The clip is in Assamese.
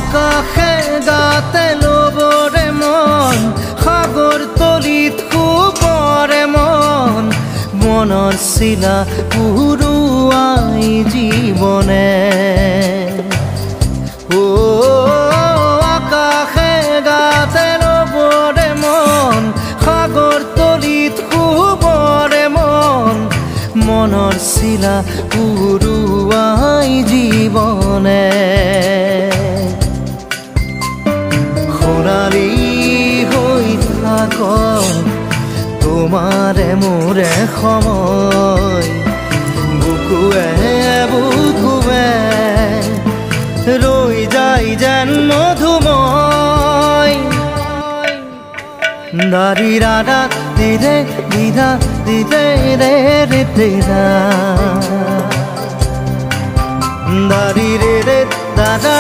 আকাশে গাতে লবৰে মন সাগৰ তলিত শুবৰে মন মনৰ চিলা উৰুৱাই জীৱনে আকাশে গাতে লবৰে মন সাগৰ তলিত শুবৰে মন মনৰ চিলা উৰুৱাই জীৱনে সোণালী হৈ থাক তোমাৰে মোৰে সময় বুকুৱে বুকুৱে ৰৈ যায় যেন মধুময় দাৰি ৰাধা দিদে দিদা দিদে ৰে ৰে দিদা দাৰি ৰে ৰে দাদা